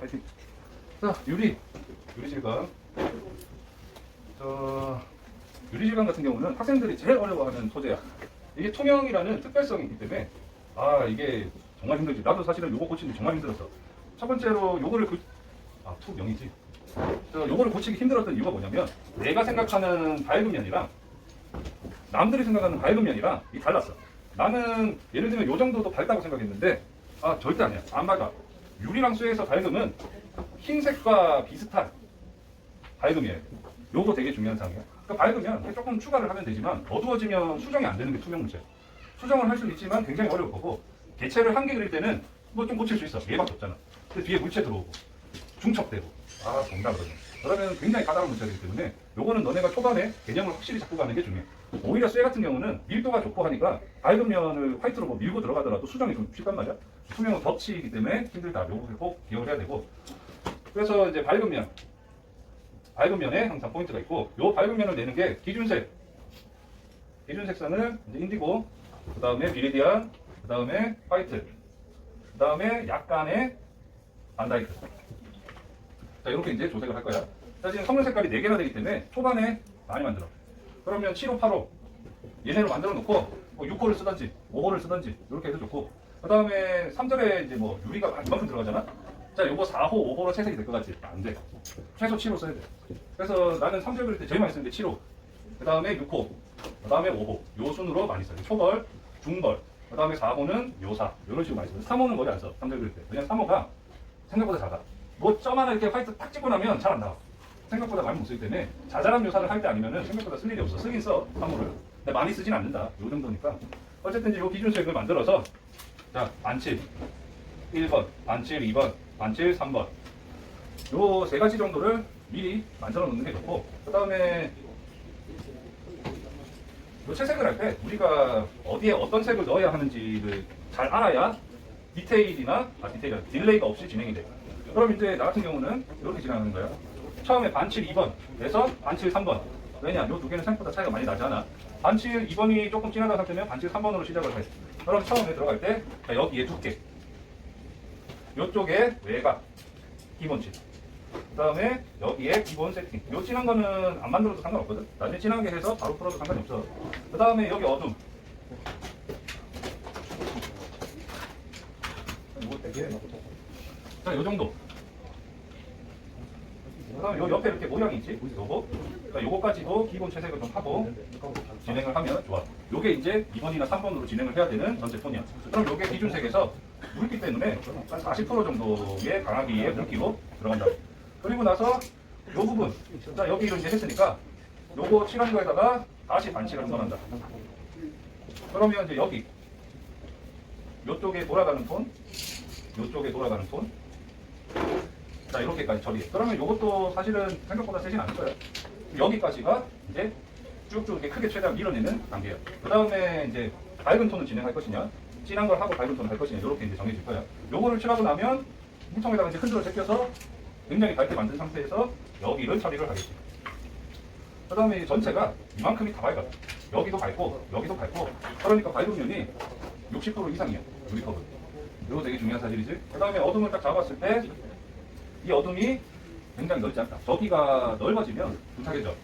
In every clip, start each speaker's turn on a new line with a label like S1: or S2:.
S1: 파이팅. 자, 유리질감. 유리질감 같은 경우는 학생들이 제일 어려워하는 소재야. 이게 투명이라는 특별성이 있기 때문에 이게 정말 힘들지. 나도 사실은 요거 고치는 게 정말 힘들었어. 첫 번째로 요거를 투명이지. 요거를 고치기 힘들었던 이유가 뭐냐면 내가 생각하는 밝은 면이랑 남들이 생각하는 밝은 면이랑 이 달랐어. 나는 예를 들면 요 정도도 밝다고 생각했는데 절대 아니야. 안 밝아. 유리랑 쇠에서 밝음은 흰색과 비슷한 밝음이에요. 요거 되게 중요한 사항이야. 그러니까 밝으면 조금 추가를 하면 되지만 어두워지면 수정이 안 되는 게 투명 물체야. 수정을 할 수는 있지만 굉장히 어려울 거고 개체를 한 개 그릴 때는 뭐 좀 고칠 수 있어. 얘밖에 없잖아. 근데 뒤에 물체 들어오고 중첩되고 정답 그러면 굉장히 까다로운 문제이기 때문에 요거는 너네가 초반에 개념을 확실히 잡고 가는 게 중요해. 오히려 쇠 같은 경우는 밀도가 좋고 하니까 밝은 면을 화이트로 뭐 밀고 들어가더라도 수정이 좀 쉽단 말이야. 투명은 덧치이기 때문에 힘들다. 요거 꼭 기억을 해야 되고. 그래서 이제 밝은 면에 항상 포인트가 있고, 요 밝은 면을 내는 게 기준색. 기준 색상은 이제 인디고, 그 다음에 비리디안, 그 다음에 화이트, 그 다음에 약간의 반다이크. 자, 이렇게 이제 조색을 할 거야. 자, 지금 성능 색깔이 4개나 되기 때문에 초반에 많이 만들어. 그러면 7호, 8호 얘네를 만들어 놓고 뭐 6호를 쓰든지 5호를 쓰든지 이렇게 해도 좋고, 그 다음에 3절에 이제 뭐 유리가 이만큼 들어가잖아. 자, 요거 4호, 5호로 채색이 될 것 같지? 안 돼. 최소 7호 써야 돼. 그래서 나는 3절 그릴 때 제일 많이 쓰는 게 7호, 그 다음에 6호, 그 다음에 5호. 요 순으로 많이 써요. 초벌, 중벌, 그 다음에 4호는 요사. 이런 식으로 많이 써요. 3호는 거의 안 써. 3절 그릴 때. 왜냐면 3호가 생각보다 작아. 뭐 점 하나 이렇게 화이트 딱 찍고 나면 잘 안 나와. 생각보다 많이 못 쓰기 때문에 자잘한 묘사를 할 때 아니면은 생각보다 쓸 일이 없어. 쓰긴 써, 3호를. 근데 많이 쓰진 않는다. 요 정도니까. 어쨌든 이제 요 기준색을 만들어서, 자, 반칠 1번, 반칠 2번, 반칠 3번. 요 3가지 정도를 미리 만들어 놓는 게 좋고, 그 다음에 요 채색을 할 때 우리가 어디에 어떤 색을 넣어야 하는지를 잘 알아야 딜레이가 없이 진행이 돼. 그럼 이제 나 같은 경우는 이렇게 진행하는 거야. 처음에 반칠 2번에서 반칠 3번. 왜냐? 요 두 개는 생각보다 차이가 많이 나지 않아. 반칠 2번이 조금 진하다 상태면 반칠 3번으로 시작을 해. 그럼 처음에 들어갈 때, 자, 여기에 두께. 요쪽에 외곽. 기본칠. 그 다음에 여기에 기본 세팅. 요 진한 거는 안 만들어도 상관없거든. 나중에 진하게 해서 바로 풀어도 상관이 없어. 그 다음에 여기 어둠. 자, 요 정도. 그 다음에 요 옆에 이렇게 모양이 있지? 요거. 그러니까 요거까지도 기본 채색을 좀 하고 진행을 하면 좋아. 요게 이제 2번이나 3번으로 진행을 해야 되는 전체 톤이야. 그럼 요게 기준색에서 물기 때문에 한 40% 정도의 강하기의 물기로 들어간다. 그리고 나서 요 부분. 자, 여기를 이제 했으니까 요거 칠한 거에다가 다시 반칠을 한번 한다. 그러면 이제 여기. 요쪽에 돌아가는 톤. 요쪽에 돌아가는 톤. 자, 이렇게까지 처리해. 그러면 이것도 사실은 생각보다 세진 않을 거예요. 여기까지가 이제 쭉쭉 이렇게 크게 최대한 밀어내는 단계예요. 그 다음에 이제 밝은 톤을 진행할 것이냐, 진한 걸 하고 밝은 톤을 할 것이냐, 이렇게 이제 정해질 거예요. 요거를 칠하고 나면 물통에다가 이제 흔들어 제껴서 굉장히 밝게 만든 상태에서 여기를 처리를 하겠지. 그 다음에 전체가 이만큼이 다 밝아. 여기도 밝고, 여기도 밝고. 그러니까 밝음률이 60% 이상이야. 유리 컵은. 이거 되게 중요한 사실이지. 그 다음에 어둠을 딱 잡았을 때 이 어둠이 굉장히 넓지 않다. 저기가 넓어지면 불타겠죠.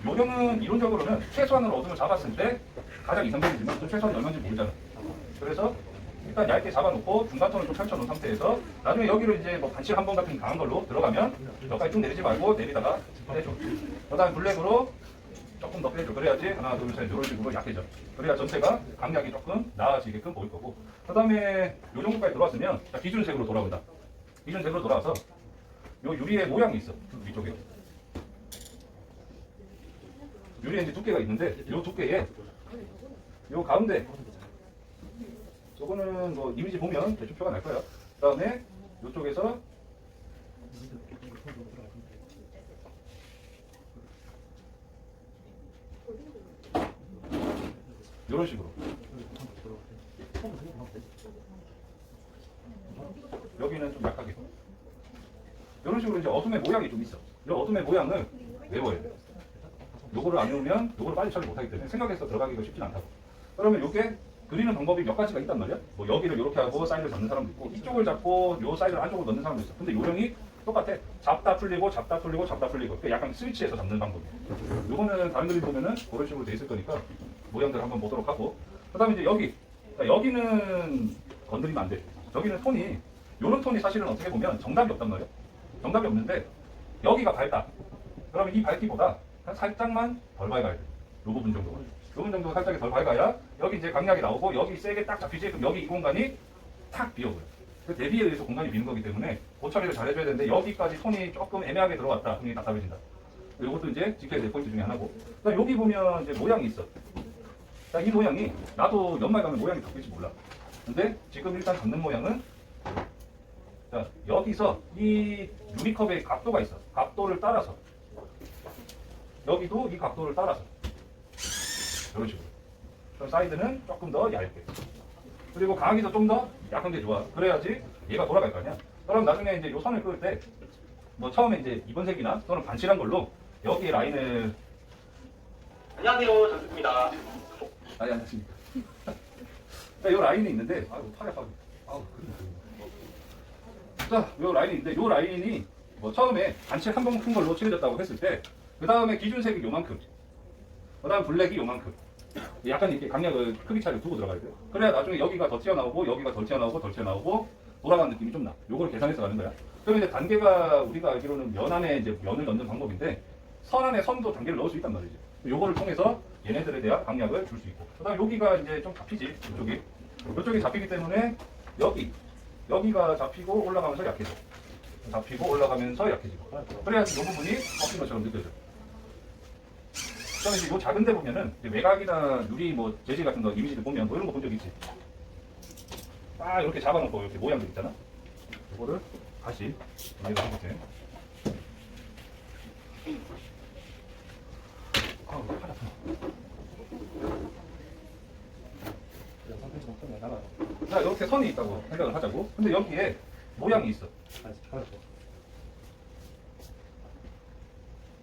S1: 요령은 이론적으로는 최소한으로 어둠을 잡았을 때 가장 이상적이지만 좀 최소한 얼마인지 모르잖아. 그래서 일단 얇게 잡아놓고 중간톤을 좀 펼쳐놓은 상태에서 나중에 여기를 이제 뭐 반칠 한 번 같은 강한 걸로 들어가면 여기까지 쭉 내리지 말고 내리다가 빼줘. 그 다음에 블랙으로 조금 더 빼줘. 그래야지 하나 둘 셋 이런 식으로 약해져. 그래야 전체가 강약이 조금 나아지게끔 보일 거고. 그 다음에 요 정도까지 들어왔으면 기준색으로 돌아온다. 기준색으로 돌아와서 요 유리의 모양이 있어. 위쪽에 유리에 이제 두께가 있는데 요 두께에 요 가운데 저거는 뭐 이미지 보면 대충 표가 날 거야. 그 다음에 요쪽에서 이런 식으로 여기는 좀 약하게 이런 식으로 이제 어둠의 모양이 좀 있어. 이 어둠의 모양을 외워야 돼. 요거를 안 외우면 요거를 빨리 처리 못하기 때문에 생각해서 들어가기가 쉽진 않다고. 그러면 요게 그리는 방법이 몇 가지가 있단 말이야. 뭐 여기를 이렇게 하고 사이드를 잡는 사람도 있고 이쪽을 잡고 요 사이드를 안쪽으로 넣는 사람도 있어. 근데 요령이 똑같아. 잡다 풀리고 잡다 풀리고 잡다 풀리고. 그러니까 약간 스위치해서 잡는 방법이야. 요거는 다른 그림 보면은 그런 식으로 돼 있을 거니까 모양들 한번 보도록 하고. 그다음에 이제 여기. 그러니까 여기는 건드리면 안 돼. 여기는 톤이 요런 톤이 사실은 어떻게 보면 정답이 없단 말이야. 정답이 없는데 여기가 밝다. 그러면 이 밝기보다 한 살짝만 덜 밝아야 돼. 요 부분 정도. 요 부분 정도 살짝 덜 밝아야 여기 이제 강약이 나오고 여기 세게 딱 잡히지. 그럼 여기 이 공간이 탁 비어버려. 그 대비에 의해서 공간이 비는 거기 때문에 그 처리를 잘 해줘야 되는데 여기까지 톤이 조금 애매하게 들어왔다. 그럼 이게 답답해진다. 요것도 이제 지켜야 될 포인트 중에 하나고. 그다음 여기 보면 이제 모양이 있어. 자, 이 모양이 나도 연말 가면 모양이 바뀔지 몰라. 근데 지금 일단 잡는 모양은 자, 여기서 이 유리컵의 각도가 있어. 각도를 따라서 여기도 이 각도를 따라서 이런 식으로. 그럼 사이드는 조금 더 얇게. 그리고 강하기도 좀 더 약한 게 좋아. 그래야지 얘가 돌아갈 거 아니야. 그럼 나중에 이제 요 선을 그을 때 뭐 처음에 이제 이번 색이나 또는 반칠한 걸로 여기 라인을
S2: 안녕하세요, 장수입니다.
S1: 아니 안녕하십니까. 자, 요 라인이 있는데 아이고 팔이 아파. 아우 자, 요 라인이 있는데 요 라인이 뭐 처음에 반칠 한 번 큰 걸로 칠해졌다고 했을 때 그 다음에 기준색이 요만큼, 그 다음 블랙이 요만큼. 약간 이렇게 강약을 크기 차이를 두고 들어가야 돼요. 그래야 나중에 여기가 더 튀어나오고 여기가 덜 튀어나오고 덜 튀어나오고 돌아가는 느낌이 좀 나. 요걸 계산해서 가는 거야. 그럼 이제 단계가 우리가 알기로는 면 안에 이제 면을 넣는 방법인데 선 안에 선도 단계를 넣을 수 있단 말이지. 요거를 통해서 얘네들에 대한 강약을 줄 수 있고. 그다음 여기가 이제 좀 잡히지. 이쪽이 잡히기 때문에 여기가 잡히고 올라가면서 약해져. 잡히고 올라가면서 약해지고. 그래야지 이 부분이 꺾인 것처럼 느껴져. 그다음에 이제 요 작은 데 보면은 이제 외곽이나 유리 뭐 재질 같은 거 이미지를 보면 뭐 이런 거 본 적 있지. 딱 이렇게 잡아놓고 이렇게 모양들 있잖아. 이거를 다시 여기다 해볼게. 아우 팔 아파. 자, 이렇게 선이 있다고 생각을 하자고. 근데 여기에 모양이 있어.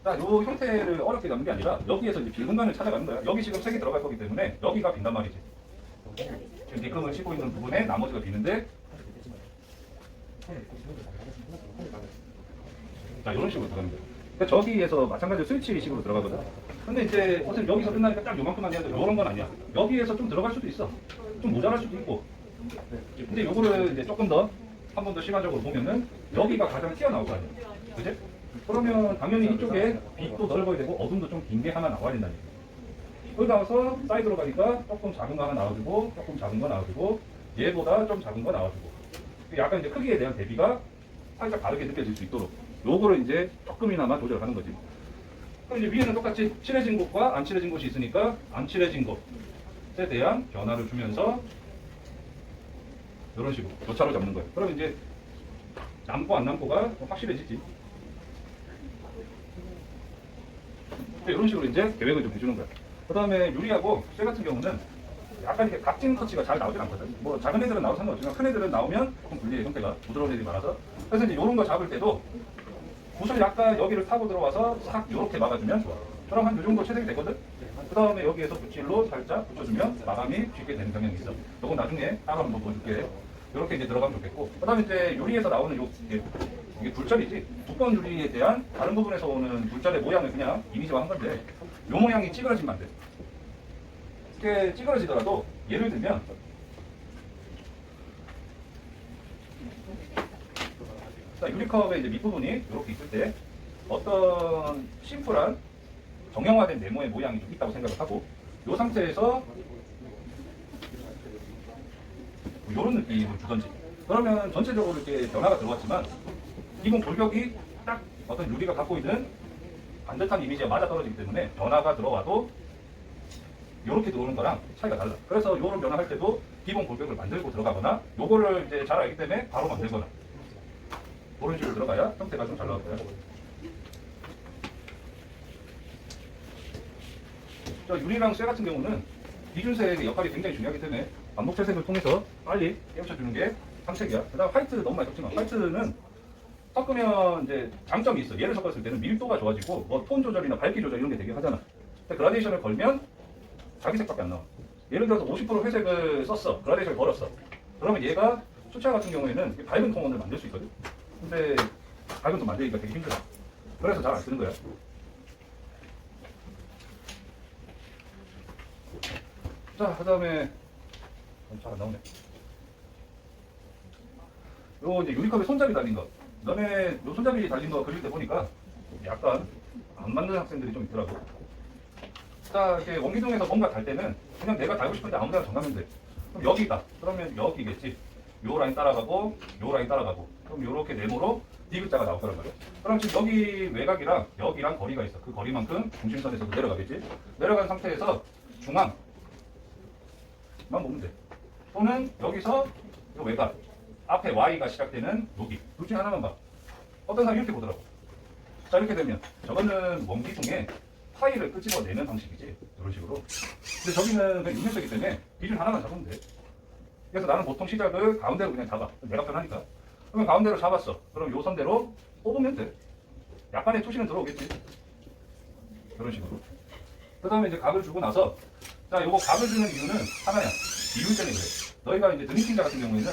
S1: 자, 요 형태를 어렵게 잡는 게 아니라 여기에서 이제 빈 공간을 찾아가는 거야. 여기 지금 색이 들어갈 거기 때문에 여기가 빈단 말이지. 지금 니금을 치고 있는 부분에 나머지가 비는데 자, 이런 식으로 들어가는 거야. 그러니까 저기에서 마찬가지로 스위치식으로 들어가거든. 근데 이제 어차피 여기서 끝나니까 딱 요만큼만 해야 돼. 요런 건 아니야. 여기에서 좀 들어갈 수도 있어. 좀 모자랄 수도 있고. 근데 요거를 이제 조금 더 한 번 더 시간적으로 보면은 여기가 가장 튀어나올 거 아니야. 그지? 그러면 당연히 이쪽에 빛도 넓어야 되고 어둠도 좀 긴 게 하나 나와야 된다는 얘기야. 그러고 나서 사이드로 가니까 조금 작은 거 하나 나와주고 조금 작은 거 나와주고 얘보다 좀 작은 거 나와주고 약간 이제 크기에 대한 대비가 살짝 다르게 느껴질 수 있도록 요거를 이제 조금이나마 조절하는 거지. 그럼 이제 위에는 똑같이 칠해진 곳과 안 칠해진 곳이 있으니까 안 칠해진 곳에 대한 변화를 주면서 이런 식으로 교차로 잡는 거예요. 그럼 이제 남고 안 남고가 좀 확실해지지. 이런 식으로 이제 계획을 좀 해주는 거야. 그 다음에 유리하고 쇠 같은 경우는 약간 이렇게 각진 터치가 잘 나오진 않거든. 뭐 작은 애들은 나와도 상관없지만 큰 애들은 나오면 조금 분리의 형태가 부드러운 애들이 많아서 그래서 이제 이런 거 잡을 때도 붓을 약간 여기를 타고 들어와서 싹 이렇게 막아주면 좋아. 그럼 한 이 정도 채색이 되거든. 그 다음에 여기에서 붓질로 살짝 붙여주면 마감이 쉽게 되는 경향이 있어. 이건 나중에 따로 한번 보여줄게. 이렇게 이제 들어가면 좋겠고. 그 다음에 이제 유리에서 나오는 이게 굴절이지. 두꺼운 유리에 대한 다른 부분에서 오는 굴절의 모양을 그냥 이미지화한 건데 요 모양이 찌그러지면 안 돼. 이렇게 찌그러지더라도 예를 들면 자, 유리컵의 이제 밑부분이 이렇게 있을 때 어떤 심플한 정형화된 네모의 모양이 좀 있다고 생각을 하고 이 상태에서 이런 느낌을 주던지 그러면 전체적으로 이렇게 변화가 들어왔지만 기본 골격이 딱 어떤 유리가 갖고 있는 반듯한 이미지에 맞아 떨어지기 때문에 변화가 들어와도 이렇게 들어오는 거랑 차이가 달라. 그래서 이런 변화할 때도 기본 골격을 만들고 들어가거나 요거를 이제 잘 알기 때문에 바로 만들거나 그런 식으로 들어가야 형태가 좀 잘 나올 거야. 저 유리랑 쇠 같은 경우는 이중색의 역할이 굉장히 중요하기 때문에 반복 채색을 통해서 빨리 깨우쳐주는 게 상색이야. 그 다음 화이트 너무 많이 섞지만 화이트는 섞으면 이제 장점이 있어. 얘를 섞었을 때는 밀도가 좋아지고 뭐 톤 조절이나 밝기 조절 이런 게 되게 하잖아. 근데 그라데이션을 걸면 자기 색밖에 안 나와. 예를 들어서 50% 회색을 썼어. 그라데이션을 걸었어. 그러면 얘가 수채화 같은 경우에는 밝은 톤을 만들 수 있거든. 근데 밝은 톤 만들기가 되게 힘들어. 그래서 잘 안 쓰는 거야. 자, 그 다음에 잘 안 나오네. 요 이제 유리컵에 손잡이 달린 거. 너네 요 손잡이 달린 거 그릴 때 보니까 약간 안 맞는 학생들이 좀 있더라고. 자, 이렇게 원기둥에서 뭔가 달 때는 그냥 내가 달고 싶은데 아무 데나 정하면 돼. 그럼 여기다. 그러면 여기겠지. 요 라인 따라가고, 요 라인 따라가고. 그럼 요렇게 네모로 디귿자가 나올 거란 말이야. 그럼 지금 여기 외곽이랑 여기랑 거리가 있어. 그 거리만큼 중심선에서도 내려가겠지. 내려간 상태에서 중앙만 보면 돼. 또는 여기서 요 외곽. 앞에 Y가 시작되는 여기. 둘 중에 하나만 봐. 어떤 사람이 이렇게 보더라고. 자, 이렇게 되면 저거는 원기둥에 파이를 끄집어내는 방식이지. 이런 식으로. 근데 저기는 그냥 육면적이기 때문에 기준 하나만 잡으면 돼. 그래서 나는 보통 시작을 가운데로 그냥 잡아. 내가 편하니까. 그러면 가운데로 잡았어. 그럼 요 선대로 뽑으면 돼. 약간의 투시는 들어오겠지. 이런 식으로. 그 다음에 이제 각을 주고 나서, 자, 요거 각을 주는 이유는 하나야. 비율 때문에 그래. 너희가 이제 드림팀자 같은 경우에는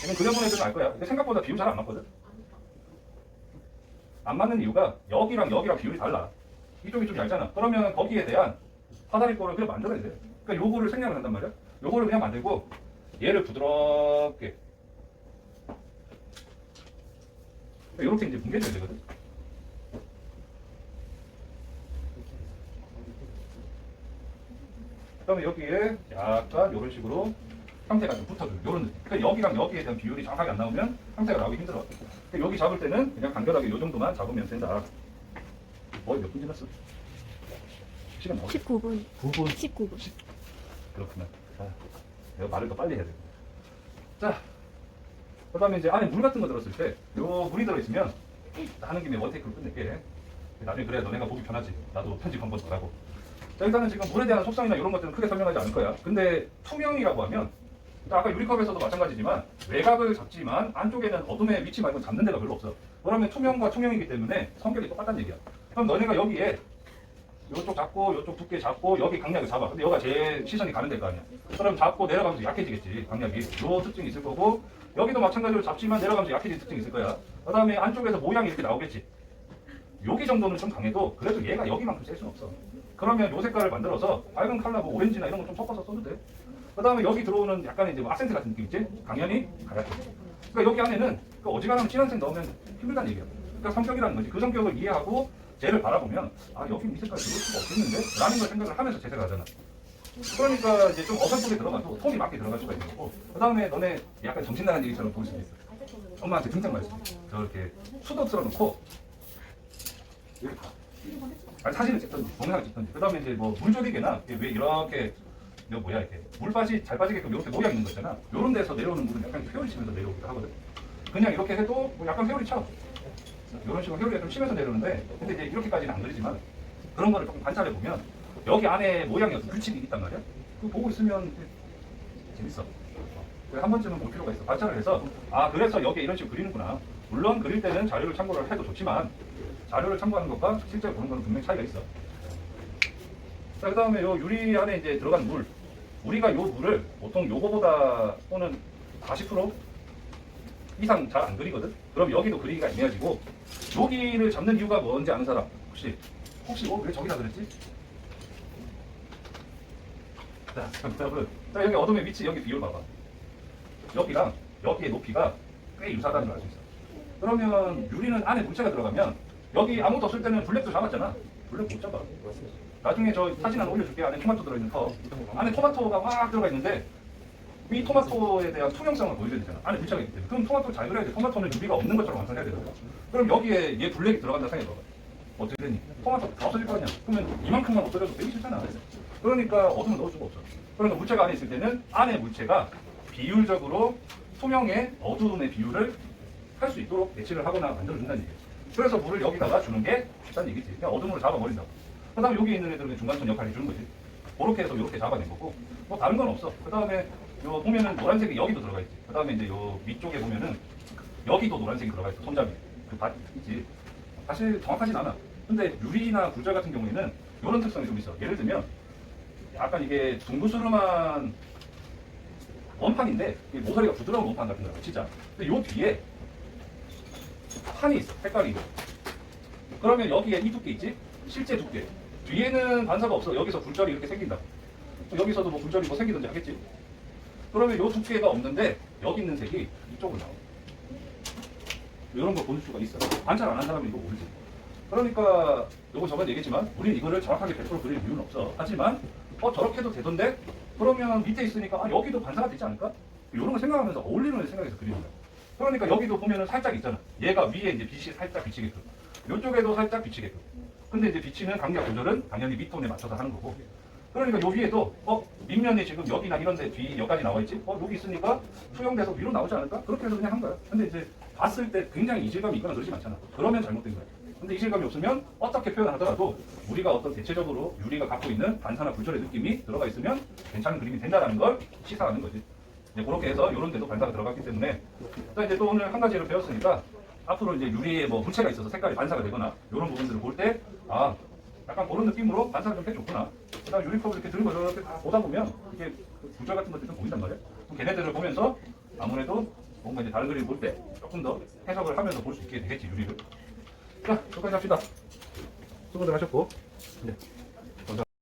S1: 얘는 그려본 애들은 알 거야. 근데 생각보다 비율 잘 안 맞거든. 안 맞는 이유가 여기랑 여기랑 비율이 달라. 이쪽이 좀 얇잖아. 그러면 거기에 대한 사다리꼴을 그냥 만들어야 돼. 그러니까 요거를 생략을 한단 말이야. 요거를 그냥 만들고 얘를 부드럽게 이렇게 이제 뭉개줘야 되거든. 그다음에 여기에 약간 이런 식으로 형태가 좀 붙어줘요. 이런 느낌. 그러니까 여기랑 여기에 대한 비율이 정확하게 안 나오면 형태가 나오기 힘들어. 그러니까 여기 잡을 때는 그냥 간결하게 이 정도만 잡으면 된다. 몇 분 지났어? 시간 나오지?
S3: 19분.
S1: 9분.
S3: 19분.
S1: 그렇구나. 아, 내가 말을 더 빨리 해야 돼. 자, 그 다음에 이제 안에 물 같은 거 들었을 때, 요 물이 들어있으면, 하는 김에 원테이크로 끝낼게. 나중에 그래야 너네가 보기 편하지. 나도 편집 한번 더 하고. 자, 일단은 지금 물에 대한 속성이나 이런 것들은 크게 설명하지 않을 거야. 근데 투명이라고 하면, 아까 유리컵에서도 마찬가지지만, 외곽을 잡지만, 안쪽에는 어둠의 위치 말고 잡는 데가 별로 없어. 그러면 투명과 투명이기 때문에 성격이 똑같다는 얘기야. 그럼 너네가 여기에 요쪽 잡고 요쪽 두께 잡고 여기 강약을 잡아. 근데 여기가 제일 시선이 가는 데일 거 아니야. 그럼 잡고 내려가면서 약해지겠지. 강약이. 요 특징이 있을 거고 여기도 마찬가지로 잡지만 내려가면서 약해지는 특징이 있을 거야. 그 다음에 안쪽에서 모양이 이렇게 나오겠지. 여기 정도는 좀 강해도 그래도 얘가 여기만큼 셀 수는 없어. 그러면 요 색깔을 만들어서 밝은 컬러 뭐 오렌지나 이런 거 좀 섞어서 써도 돼. 그 다음에 여기 들어오는 약간의 이제 뭐 아센트 같은 느낌 있지? 강연이 가얗게. 그러니까 여기 안에는 그 어지간하면 진한색 넣으면 힘들다는 얘기야. 그러니까 성격이라는 거지. 그 성격을 이해하고 쟤를 바라보면 아 여기 이 색깔 들어올 수가 없겠는데? 라는 걸 생각을 하면서 재색을 하잖아. 그러니까 이제 좀 어설프게 들어가도 톤이 맞게 들어갈 수가 있는 거고 그 다음에 너네 약간 정신 나간 얘기처럼 보일 수도 있어. 엄마한테 등짝 맞을 수 있어. 저렇게 수덕 쓸어놓고 이렇게 아니 사진을 찍던지 동영상을 찍던지 그 다음에 이제 뭐 물조리개나 왜 이렇게 이거 뭐야 이렇게 물밭이 잘 빠지게끔 이렇게 모양 있는 거 있잖아. 요런 데서 내려오는 물은 약간 회오리 치면서 내려오기도 하거든. 그냥 이렇게 해도 뭐 약간 회오리 쳐. 이런 식으로 회오리가 좀 심해서 내려오는데 근데 이제 이렇게까지는 안 그리지만 그런 거를 조금 관찰해 보면 여기 안에 모양이 어떤 규칙이 있단 말이야. 그거 보고 있으면 재밌어. 한 번쯤은 볼 필요가 있어. 관찰을 해서 아 그래서 여기에 이런 식으로 그리는구나. 물론 그릴 때는 자료를 참고를 해도 좋지만 자료를 참고하는 것과 실제로 보는 거는 분명히 차이가 있어. 자, 그 다음에 요 유리 안에 이제 들어간 물. 우리가 요 물을 보통 요거보다 또는 40% 이상 잘 안 그리거든? 그럼 여기도 그리기가 애매해지고 여기를 잡는 이유가 뭔지 아는 사람? 혹시 왜 저기다 그랬지? 자, 정답은 자, 여기 어둠의 위치 여기 비율 봐봐. 여기랑 여기의 높이가 꽤 유사하다는 걸 알 수 있어. 그러면 유리는 안에 물체가 들어가면 여기 아무것도 없을 때는 블랙도 잡았잖아. 블랙 못 잡아. 나중에 저 사진 하나 올려줄게. 안에 토마토 들어있는 컵. 안에 토마토가 막 들어가 있는데 이 토마토에 대한 투명성을 보여줘야 되잖아. 안에 물체가 있기 때문에. 그럼 토마토를 잘 그려야 돼. 토마토는 유리가 없는 것처럼 완성해야 되거든. 그럼 여기에 얘 블랙이 들어간다 생각해봐. 어떻게 되니? 토마토 다 없어질 거 아니야. 그러면 이만큼만 없어져도 되게 싫잖아. 그러니까 어둠은 넣을 수가 없어. 그러니까 물체가 안에 있을 때는 안에 물체가 비율적으로 투명의 어두움의 비율을 할 수 있도록 배치를 하거나 만들어준다는 얘기예요. 그래서 물을 여기다가 주는 게 쉽다는 얘기지. 그냥 어둠으로 잡아버린다고. 그 다음에 여기 있는 애들은 중간선 역할을 해주는 거지. 그렇게 해서 이렇게 잡아낸 거고 뭐 다른 건 없어. 그 다음에 요 보면은 노란색이 여기도 들어가 있지. 그 다음에 이제 요 위쪽에 보면은 여기도 노란색이 들어가 있어. 손잡이 그 밭 있지. 사실 정확하진 않아. 근데 유리나 굴절 같은 경우에는 이런 특성이 좀 있어. 예를 들면 약간 이게 둥그스름한 원판인데 이 모서리가 부드러운 원판 같은 거예요, 진짜. 근데 요 뒤에 판이 있어, 색깔이. 그러면 여기에 이 두께 있지? 실제 두께. 뒤에는 반사가 없어. 여기서 굴절이 이렇게 생긴다. 여기서도 뭐 굴절이 뭐 생기든지 하겠지. 그러면 요 두께가 없는데 여기 있는 색이 이쪽으로 나와. 이런 걸 볼 수가 있어. 관찰 안 한 사람은 이거 모르지. 그러니까 요거 저번에 얘기했지만 우리는 이거를 정확하게 100% 그릴 이유는 없어. 하지만 저렇게 해도 되던데? 그러면 밑에 있으니까 여기도 반사가 되지 않을까? 이런 거 생각하면서 어울리는 생각에서 그리는 거야. 그러니까 여기도 보면은 살짝 있잖아. 얘가 위에 이제 빛이 살짝 비치게끔. 이쪽에도 살짝 비치게끔. 근데 이제 비치는 간격 조절은 당연히 밑톤에 맞춰서 하는 거고. 그러니까 요 위에도 밑면이 지금 여기나 이런 데 뒤 여기까지 나와 있지? 여기 있으니까 수용돼서 위로 나오지 않을까? 그렇게 해서 그냥 한 거야. 근데 이제 봤을 때 굉장히 이질감이 있거나 그러지 않잖아. 그러면 잘못된 거야. 근데 이질감이 없으면 어떻게 표현하더라도 우리가 어떤 대체적으로 유리가 갖고 있는 반사나 굴절의 느낌이 들어가 있으면 괜찮은 그림이 된다는 걸 시사하는 거지. 이제 그렇게 해서 이런 데도 반사가 들어갔기 때문에 이제 또 오늘 한 가지를 배웠으니까 앞으로 이제 유리에 뭐 물체가 있어서 색깔이 반사가 되거나 이런 부분들을 볼 때 약간 그런 느낌으로 반사가 좀 해줬구나. 그다음 유리컵을 이렇게 들고 이렇게 다 보다 보면 이게 굴절 같은 것들이 좀 보인단 말이야. 그럼 걔네들을 보면서 아무래도 뭔가 이제 다른 그림 볼 때 조금 더 해석을 하면서 볼 수 있게 되겠지, 유리를. 자, 여기까지 합시다. 수고들 하셨고. 네.